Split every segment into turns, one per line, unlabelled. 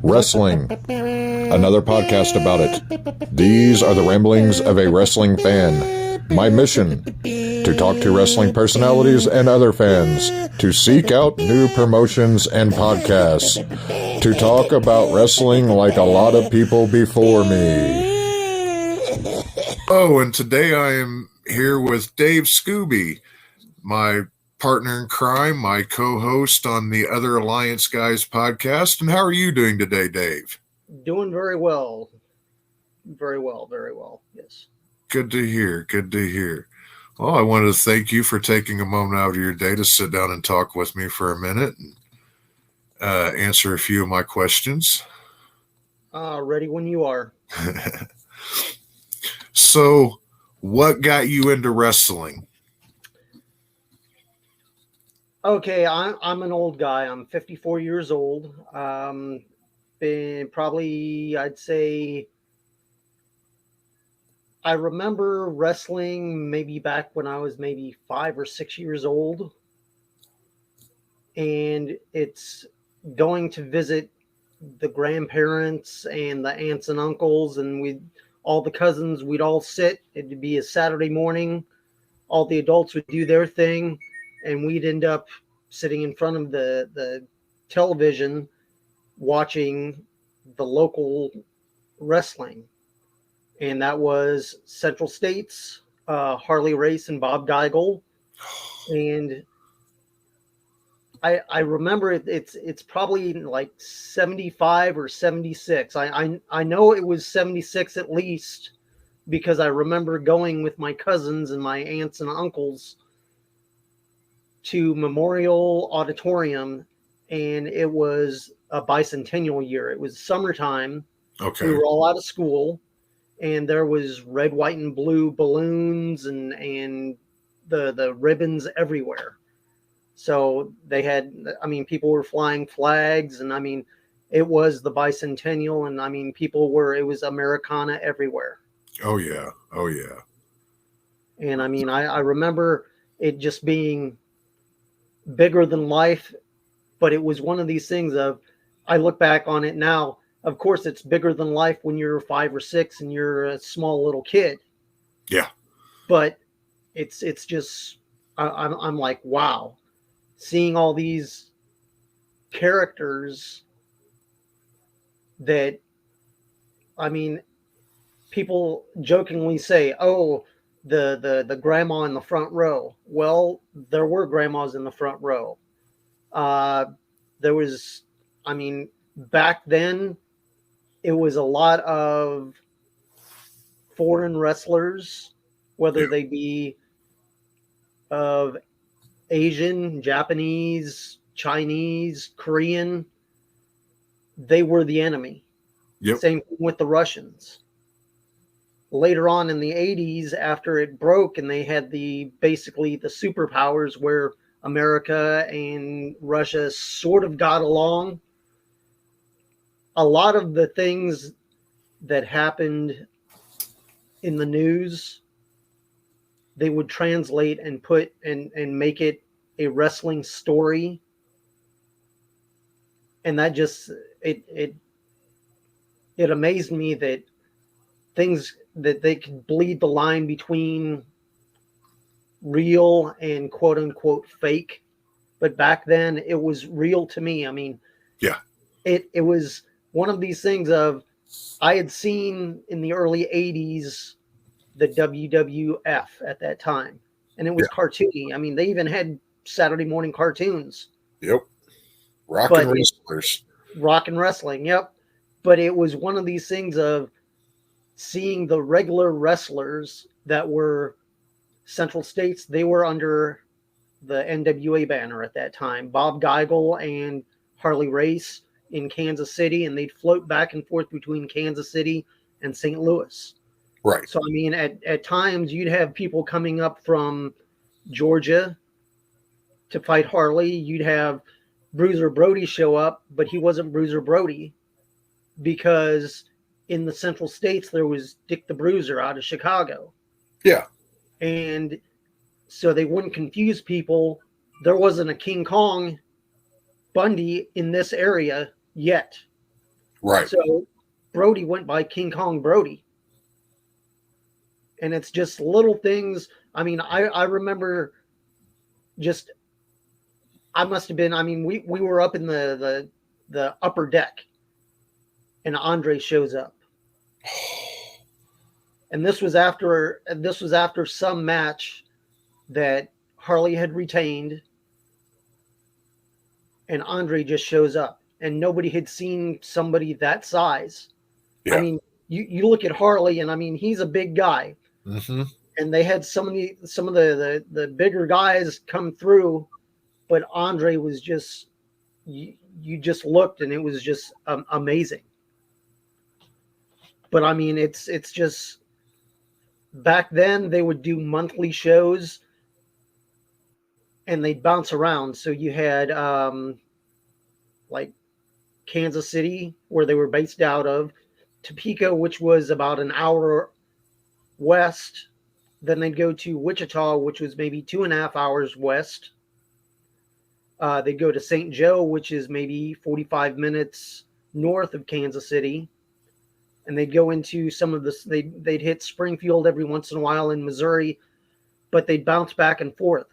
Wrestling. Another podcast about it. These are the ramblings of a wrestling fan. My mission: to talk to wrestling personalities and other fans, to seek out new promotions and podcasts, to talk about wrestling like a lot of people before me. Oh, and today I am here with Dave Scooby, my partner in crime, my co-host on the Other Alliance Guys podcast. And how are you doing today, Dave?
Doing very well. Very well. Yes.
Good to hear. Good to hear. Well, I wanted to thank you for taking a moment out of your day to sit down and talk with me for a minute and answer a few of my questions.
Ready when you are.
So, what got you into wrestling?
Okay, I'm an old guy. I'm 54 years old. Been probably, I'd say, I remember wrestling maybe back when I was maybe 5 or 6 years old. And it's going to visit the grandparents and the aunts and uncles, and all the cousins, we'd all sit. It'd be a Saturday morning. All the adults would do their thing, and we'd end up sitting in front of the television watching the local wrestling. And that was Central States, Harley Race and Bob Geigel. And I remember it's probably like 75 or 76. I know it was 76 at least, because I remember going with my cousins and my aunts and uncles to Memorial Auditorium, and it was a bicentennial year. It was summertime.
Okay.
We were all out of school, and there was red, white, and blue balloons and the ribbons everywhere. So they had, people were flying flags, and it was the bicentennial, and it was Americana everywhere.
Oh yeah.
And I remember it just being bigger than life, but it was one of these things of, I look back on it now, of course it's bigger than life when you're 5 or 6 and you're a small little kid.
Yeah.
But it's just, I'm like, wow, seeing all these characters that, people jokingly say, oh, the grandma in the front row. Well, there were grandmas in the front row. There was, back then, it was a lot of foreign wrestlers, whether they be of Asian, Japanese, Chinese, Korean. They were the enemy.
Yep.
Same thing with the Russians. Later on in the 80s, after it broke and they had basically the superpowers where America and Russia sort of got along, a lot of the things that happened in the news, they would translate and put and make it a wrestling story. And that just, it amazed me that things that they could bleed the line between real and quote unquote fake. But back then it was real to me.
Yeah,
it was one of these things of, I had seen in the early 80s the WWF at that time, and it was cartoony. They even had Saturday morning cartoons.
Yep. Rock and wrestling.
Yep. But it was one of these things of seeing the regular wrestlers that were Central States. They were under the NWA banner at that time, Bob Geigel and Harley Race in Kansas City, and they'd float back and forth between Kansas City and St. Louis.
Right.
So, at times you'd have people coming up from Georgia to fight Harley. You'd have Bruiser Brody show up, but he wasn't Bruiser Brody, because in the Central States there was Dick the Bruiser out of Chicago.
Yeah.
And so they wouldn't confuse people. There wasn't a King Kong Bundy in this area yet.
Right.
So Brody went by King Kong Brody. And it's just little things. I mean, I remember just I must have been. I mean, we were up in the upper deck, and Andre shows up, and this was after some match that Harley had retained, and Andre just shows up, and nobody had seen somebody that size.
Yeah.
I mean, you look at Harley, and I mean, he's a big guy,
Mm-hmm.
and they had some of the bigger guys come through, but Andre was just you just looked and it was just amazing. But I mean, it's just back then they would do monthly shows and they'd bounce around. So you had like Kansas City, where they were based out of, Topeka, which was about an hour west. Then they'd go to Wichita, which was maybe 2.5 hours west. They'd go to St. Joe, which is maybe 45 minutes north of Kansas City. And they'd go into some of this, they'd hit Springfield every once in a while in Missouri, but they'd bounce back and forth.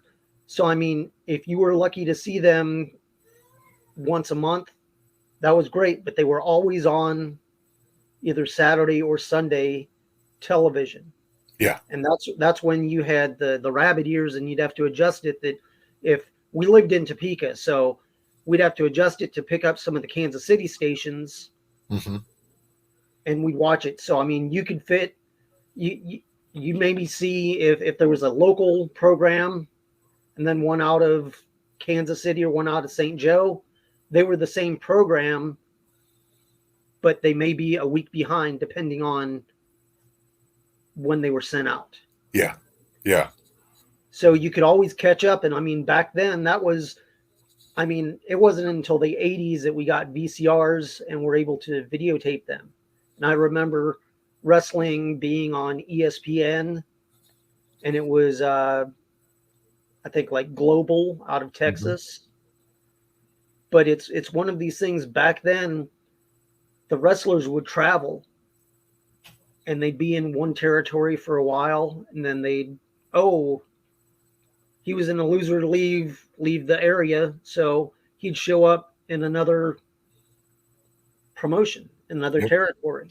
So, I mean, if you were lucky to see them once a month, that was great, but they were always on either Saturday or Sunday television.
Yeah.
And that's when you had the rabbit ears, and you'd have to adjust it. That if we lived in Topeka, so we'd have to adjust it to pick up some of the Kansas City stations,
Mm-hmm.
and we'd watch it. So I mean, you could fit you maybe see if there was a local program, and then one out of Kansas City or one out of St. Joe. They were the same program, but they may be a week behind depending on when they were sent out.
Yeah. Yeah.
So you could always catch up. And I mean, back then it wasn't until the 80s that we got VCRs and were able to videotape them. And I remember wrestling being on ESPN, and it was, I think, like Global out of Texas. Mm-hmm. But it's one of these things. Back then, the wrestlers would travel, and they'd be in one territory for a while, and then he was in a loser to leave the area, so he'd show up in another promotion, in another territory.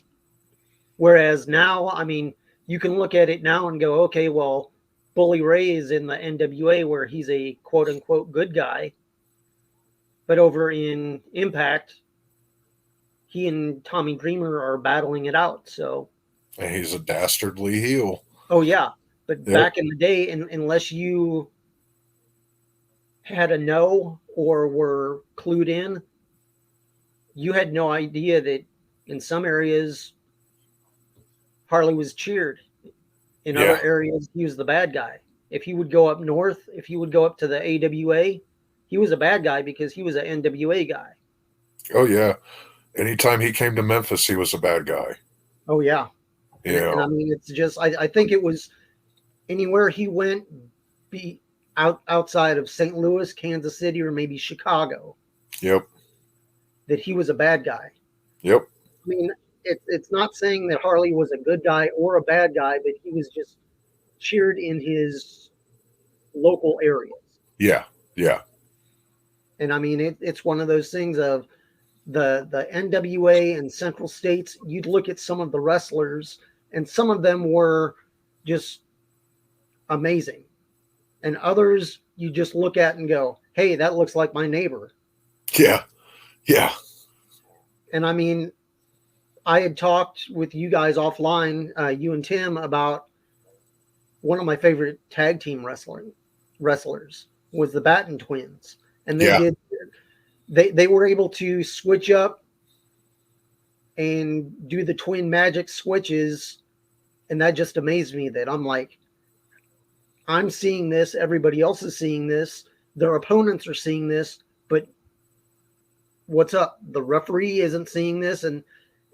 Whereas now, I mean, you can look at it now and go, okay, well, Bully Ray is in the NWA where he's a quote unquote good guy. But over in Impact, he and Tommy Dreamer are battling it out. So,
and he's a dastardly heel.
Oh yeah, but back in the day, unless you had a know or were clued in, you had no idea that in some areas Harley was cheered. In other areas, he was the bad guy. If he would go up north, if he would go up to the AWA, he was a bad guy because he was an NWA guy.
Oh, yeah. Anytime he came to Memphis, he was a bad guy.
Oh, yeah.
Yeah.
And I mean, it's just, I think it was anywhere he went outside of St. Louis, Kansas City, or maybe Chicago.
Yep.
That he was a bad guy.
Yep.
I mean, it's not saying that Harley was a good guy or a bad guy, but he was just cheered in his local areas.
Yeah. Yeah.
And I mean, it's one of those things of the NWA and Central States. You'd look at some of the wrestlers, and some of them were just amazing. And others you just look at and go, hey, that looks like my neighbor.
Yeah. Yeah.
And I mean, I had talked with you guys offline, you and Tim, about one of my favorite tag team wrestlers was the Batten Twins. And they were able to switch up and do the twin magic switches. And that just amazed me that I'm like, I'm seeing this. Everybody else is seeing this. Their opponents are seeing this, but what's up? The referee isn't seeing this.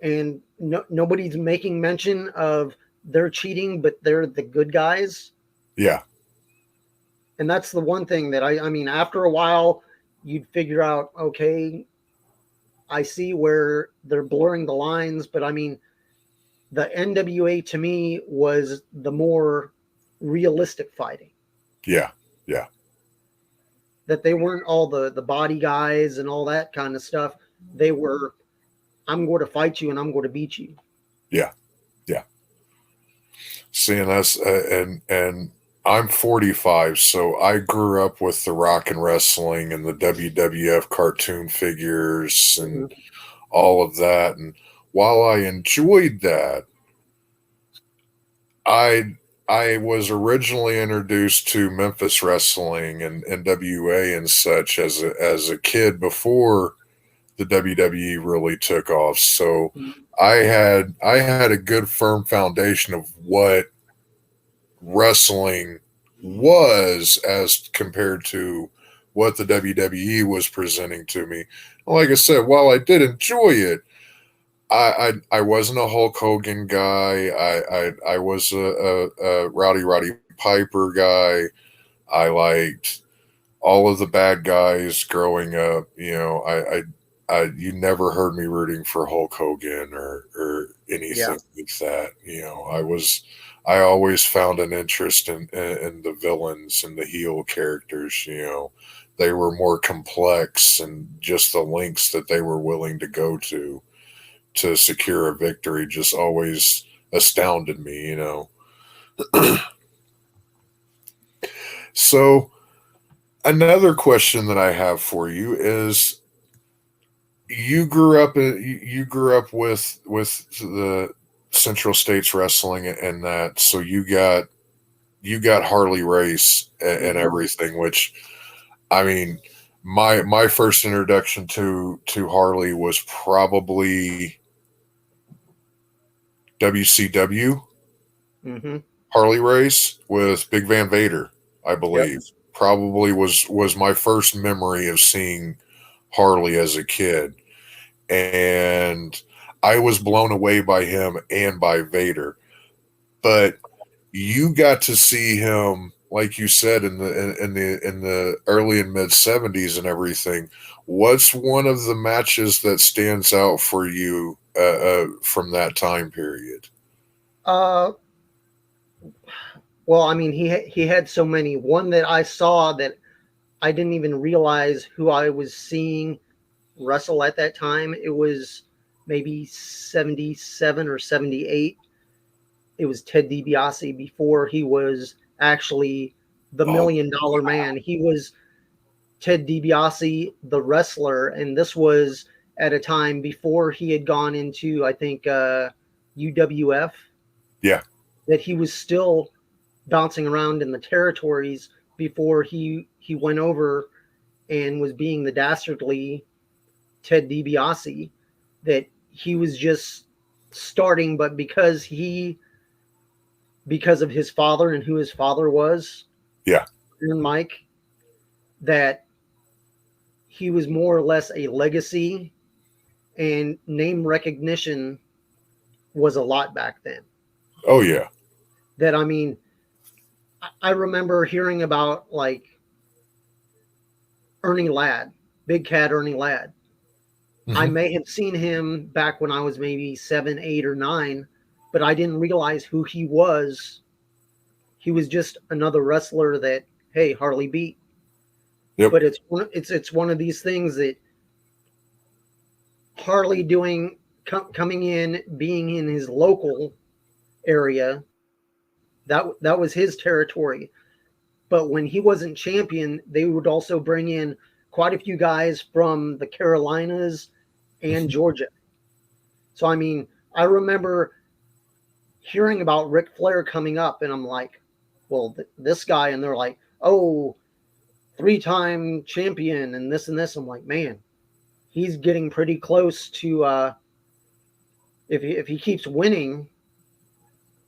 And nobody's making mention of they're cheating, but they're the good guys.
Yeah.
And that's the one thing that I mean, after a while, you'd figure out, okay, I see where they're blurring the lines, but I mean, the NWA to me was the more realistic fighting.
Yeah. Yeah.
That they weren't all the body guys and all that kind of stuff. They were, I'm going to fight you and I'm going to beat you.
Yeah. Yeah. Seeing us, and I'm 45, so I grew up with the rock and wrestling and the WWF cartoon figures and
Mm-hmm.
all of that. And while I enjoyed that, I was originally introduced to Memphis wrestling and NWA and such as a kid before the WWE really took off. So I had a good firm foundation of what wrestling was as compared to what the WWE was presenting to me. Like I said, while I did enjoy it, I wasn't a Hulk Hogan guy. I was a Rowdy Piper guy. I liked all of the bad guys growing up. You never heard me rooting for Hulk Hogan or
Yeah.
anything like that. I always found an interest in the villains and the heel characters. They were more complex, and just the lengths that they were willing to go to secure a victory just always astounded me. So another question that I have for you is you grew up with the Central States Wrestling and that, so you got Harley Race and
Mm-hmm.
everything, which, I mean, my first introduction to Harley was probably WCW
Mm-hmm.
Harley Race with Big Van Vader, I
Yep.
believe. Probably was my first memory of seeing Harley as a kid. And I was blown away by him and by Vader. But you got to see him, like you said, in the early and mid '70s and everything. What's one of the matches that stands out for you from that time period?
Uh, well, I mean, he had so many. One that I saw that I didn't even realize who I was seeing wrestle at that time. It was maybe 77 or 78. It was Ted DiBiase before he was actually the
Oh,
$1 million man. He was Ted DiBiase, the wrestler, and this was at a time before he had gone into, I think, UWF,
yeah,
that he was still bouncing around in the territories before he went over and was being the dastardly Ted DiBiase, that he was just starting, but because of his father and who his father was,
yeah.
and Mike, that he was more or less a legacy, and name recognition was a lot back then.
Oh, yeah.
That, I mean, I remember hearing about like Ernie Ladd, Big Cat Ernie Ladd. I
Hmm.
may have seen him back when I was maybe 7, 8, or 9, but I didn't realize who he was. He was just another wrestler that, hey, Harley beat.
Yep.
But it's one of these things that Harley coming in, being in his local area, that was his territory. But when he wasn't champion, they would also bring in quite a few guys from the Carolinas and Georgia. So I mean, I remember hearing about Ric Flair coming up, and I'm like, well, this guy, and they're like, oh, 3-time champion, and this and this. I'm like, man, he's getting pretty close to if he keeps winning.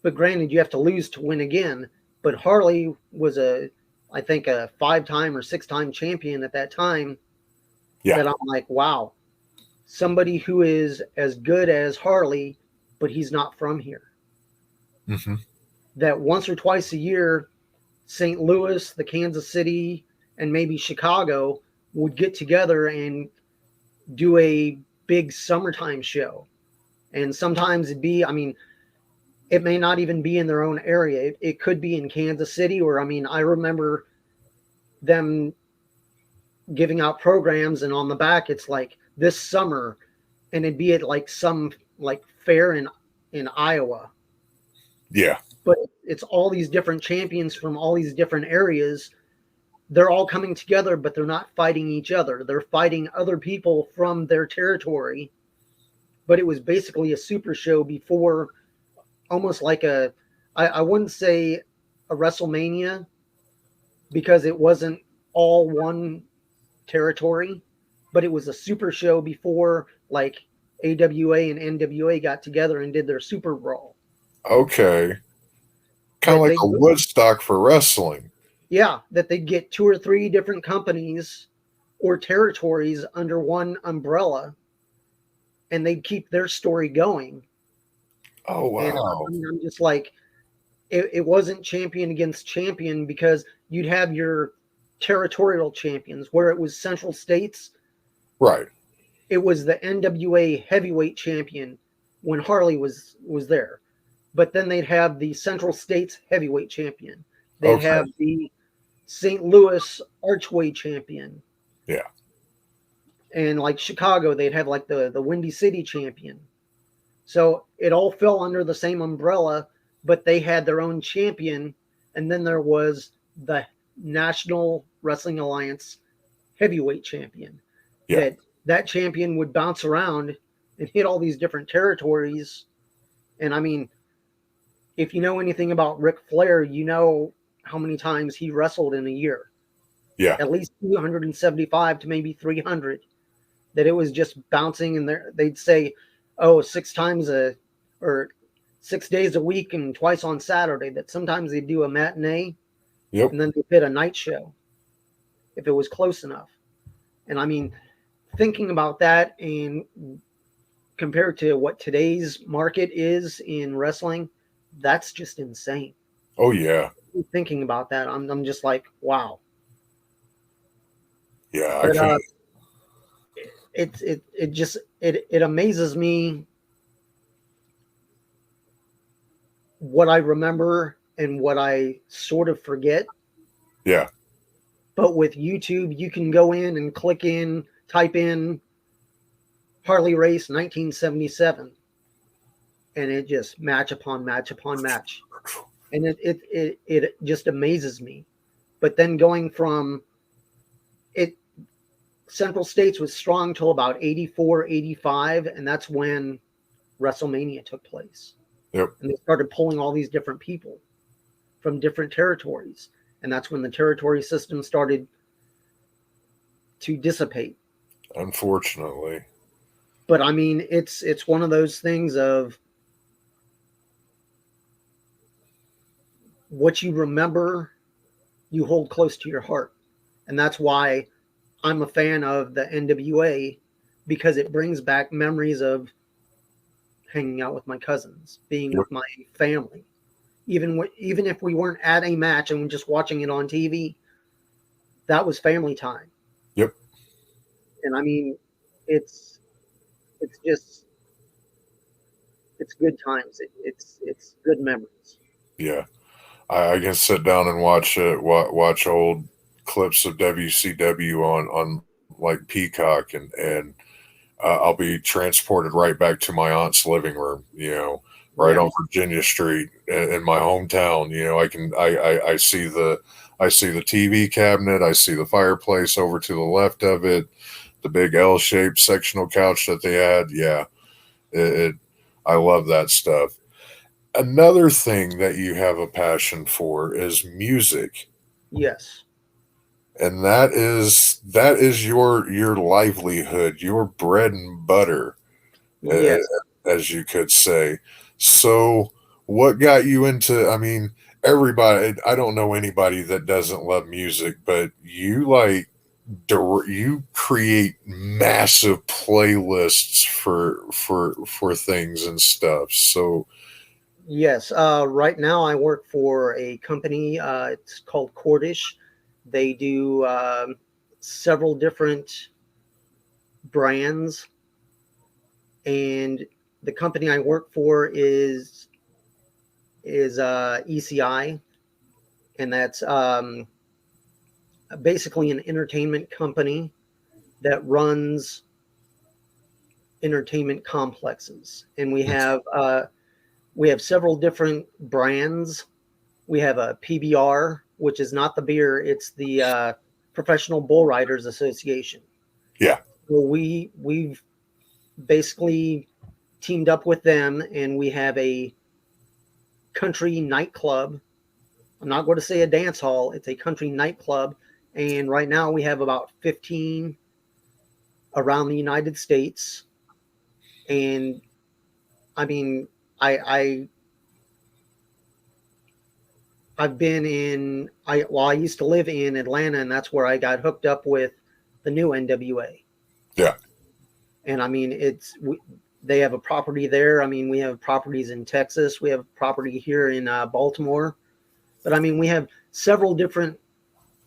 But granted, you have to lose to win again. But Harley was I think a 5-time or 6-time champion at that time.
Yeah.
That I'm like, wow, somebody who is as good as Harley, but he's not from here.
Hmm.
That once or twice a year, St. Louis, the Kansas City, and maybe Chicago would get together and do a big summertime show. And sometimes it'd be, I mean, it may not even be in their own area. It could be in Kansas City, or I mean, I remember them giving out programs, and on the back it's like this summer, and it'd be at like some like fair in Iowa.
Yeah.
But it's all these different champions from all these different areas. They're all coming together, but they're not fighting each other. They're fighting other people from their territory. But it was basically a super show before, almost like I wouldn't say a WrestleMania, because it wasn't all one territory, but it was a super show before like AWA and NWA got together and did their Super Brawl.
Okay. Kind of like a Woodstock for wrestling.
Yeah, that they get 2 or 3 different companies or territories under one umbrella, and they'd keep their story going.
Oh, wow.
And I'm just like, it wasn't champion against champion, because you'd have your territorial champions where it was Central States.
Right.
It was the NWA heavyweight champion when Harley was there. But then they'd have the Central States heavyweight champion. They'd have the St. Louis Archway champion.
Yeah.
And like Chicago, they'd have like the Windy City champion. So it all fell under the same umbrella, but they had their own champion. And then there was the National Wrestling Alliance heavyweight champion.
Yeah.
That champion would bounce around and hit all these different territories. And I mean, if you know anything about Ric Flair, you know how many times he wrestled in a year.
Yeah.
At least 275 to maybe 300. That it was just bouncing, and they'd say, oh, 6 days a week and twice on Saturday. That sometimes they'd do a matinee.
Yep.
And then they'd fit a night show if it was close enough. And I mean, thinking about that and compared to what today's market is in wrestling, that's just insane.
Oh, yeah.
Thinking about that, I'm just like, wow.
Yeah,
but, it amazes me what I remember and what I sort of forget.
Yeah.
But with YouTube, you can go in and type in Harley Race 1977, and it just match upon match upon match. And it just amazes me. But then going from it, Central States was strong till about 84, 85, and that's when WrestleMania took place.
Yep.
And they started pulling all these different people from different territories. And that's when the territory system started to dissipate.
Unfortunately.
But I mean, it's one of those things of what you remember, you hold close to your heart. And that's why I'm a fan of the NWA, because it brings back memories of hanging out with my cousins, being with my family. Even if we weren't at a match and just watching it on TV, that was family time.
Yep.
And I mean, it's good times. It's good memories.
Yeah. I can sit down and watch old clips of WCW on like Peacock, and I'll be transported right back to my aunt's living room, right on Virginia Street in my hometown. I see the TV cabinet, I see the fireplace over to the left of it, the big L-shaped sectional couch that they had. Yeah, I love that stuff. Another thing that you have a passion for is music.
Yes.
And that is your livelihood, your bread and butter,
yes.
as you could say. So what got you into, I mean, everybody, I don't know anybody that doesn't love music, but you create massive playlists for things and stuff. So
yes, right now I work for a company. It's called Cordish. They do several different brands and the company I work for is ECI, and that's basically an entertainment company that runs entertainment complexes, and we have several different brands. We have a PBR, which is not the beer; it's the Professional Bull Riders Association.
Yeah.
So we've basically teamed up with them, and we have a country nightclub. I'm not going to say a dance hall; it's a country nightclub, and right now we have about 15 around the United States. And I mean, I I've been in I used to live in Atlanta, and that's where I got hooked up with the new NWA.
Yeah.
And I mean, they have a property there. I mean, we have properties in Texas. We have property here in Baltimore. But I mean, we have several different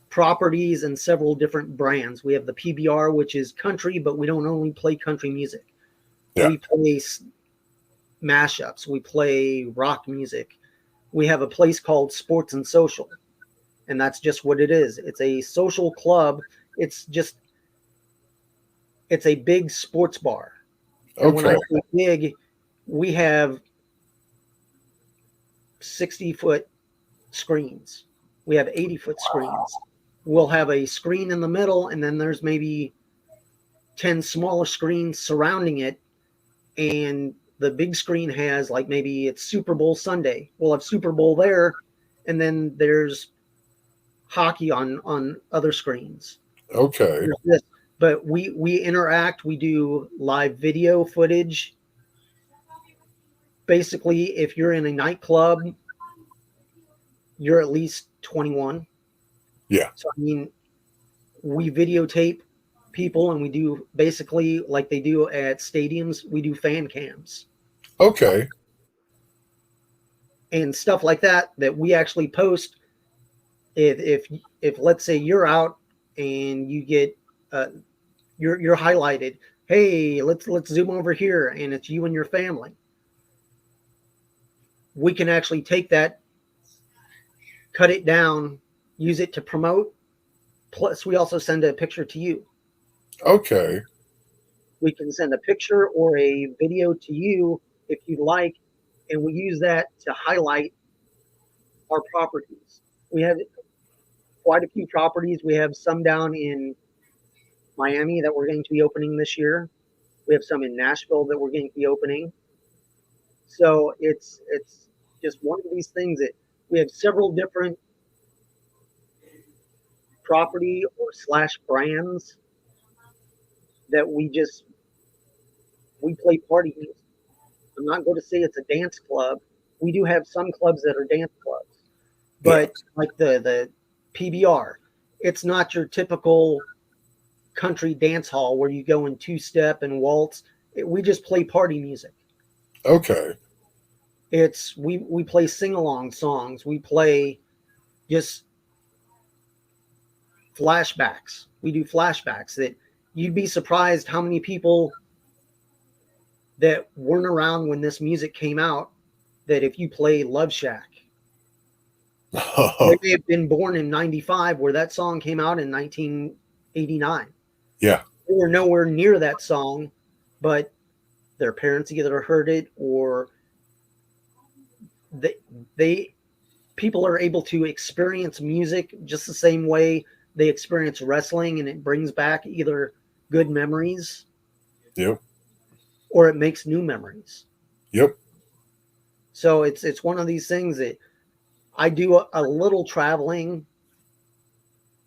properties and several different brands. We have the PBR, which is country, but we don't only play country music.
Yeah.
We play mashups. We play rock music. We have a place called Sports and Social, and that's just what it is. It's a social club. It's a big sports bar. And when I say big, we have 60-foot screens. We have 80-foot screens. We'll have a screen in the middle, and then there's maybe 10 smaller screens surrounding it. And the big screen has, like, maybe it's Super Bowl Sunday. We'll have Super Bowl there, and then there's hockey on other screens.
Okay.
But we interact. We do live video footage. Basically, if you're in a nightclub, you're at least 21.
Yeah.
So, I mean, we videotape people, and we do basically like they do at stadiums. We do fan cams.
Okay.
And stuff like that we actually post. If let's say you're out and you get you're highlighted. Hey, let's zoom over here, and it's you and your family. We can actually take that, cut it down, use it to promote. Plus, we also send a picture to you.
Okay.
We can send a picture or a video to you if you like, and we use that to highlight our properties. We have quite a few properties. We have some down in Miami that we're going to be opening this year. We have some in Nashville that we're going to be opening. So it's just one of these things that we have several different property or / brands that we play party music. I'm not going to say it's a dance club. We do have some clubs that are dance clubs, but like the PBR, it's not your typical country dance hall where you go in two-step and waltz. We just play party music.
Okay.
We play sing-along songs. We play just flashbacks. We do flashbacks that you'd be surprised how many people that weren't around when this music came out, that if you play Love Shack, they may have been born in 95 where that song came out in 1989.
Yeah.
They were nowhere near that song, but their parents either heard it or people are able to experience music just the same way they experience wrestling, and it brings back either good memories.
Yep.
Or it makes new memories.
Yep.
So it's one of these things that I do a little traveling,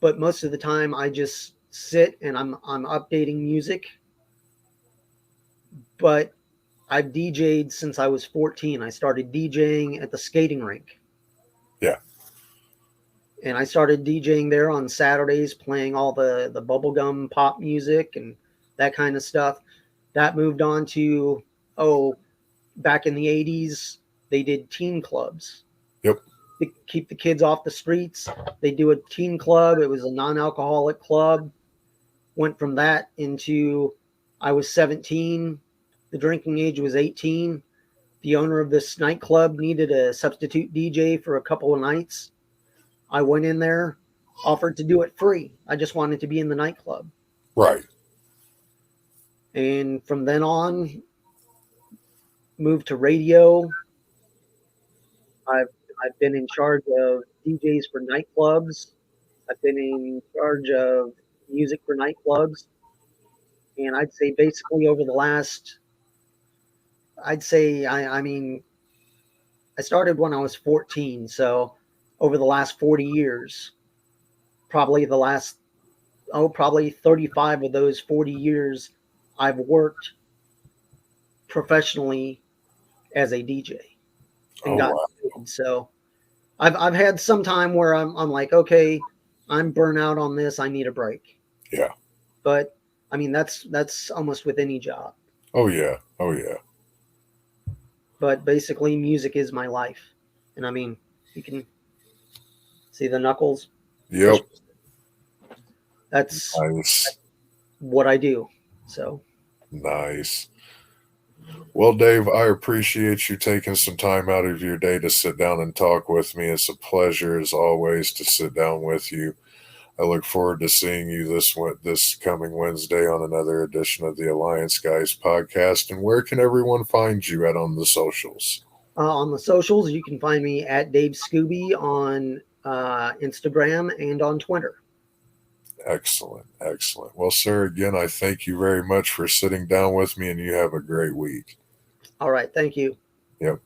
but most of the time I just sit and I'm updating music. But I've DJ'd since I was 14. I started DJing at the skating rink.
Yeah.
And I started DJing there on Saturdays, playing all the bubblegum pop music and that kind of stuff. That moved on to, back in the 80s, they did teen clubs.
Yep.
To keep the kids off the streets. They do a teen club. It was a non-alcoholic club. Went from that into, I was 17. The drinking age was 18. The owner of this nightclub needed a substitute DJ for a couple of nights. I went in there, offered to do it free. I just wanted to be in the nightclub.
Right.
And from then on, moved to radio. I've been in charge of DJs for nightclubs. I've been in charge of music for nightclubs. And I'd say basically over the last, I'd say, I mean, I started when I was 14. So over the last 40 years, probably the last, probably 35 of those 40 years, I've worked professionally as a DJ and got paid. So I've had some time where I'm like, okay, I'm burnt out on this. I need a break.
Yeah.
But I mean, that's almost with any job.
Oh yeah. Oh yeah.
But basically, music is my life, and I mean, you can see the knuckles.
Yep.
That's
nice.
What I do. So
nice. Well, Dave, I appreciate you taking some time out of your day to sit down and talk with me. It's a pleasure, as always, to sit down with you. I look forward to seeing you this coming Wednesday on another edition of the Alliance Guys podcast. And where can everyone find you at on the socials?
On the socials, you can find me at Dave Scooby on Instagram and on Twitter.
Excellent. Excellent. Well, sir, again, I thank you very much for sitting down with me, and you have a great week.
All right. Thank you.
Yep.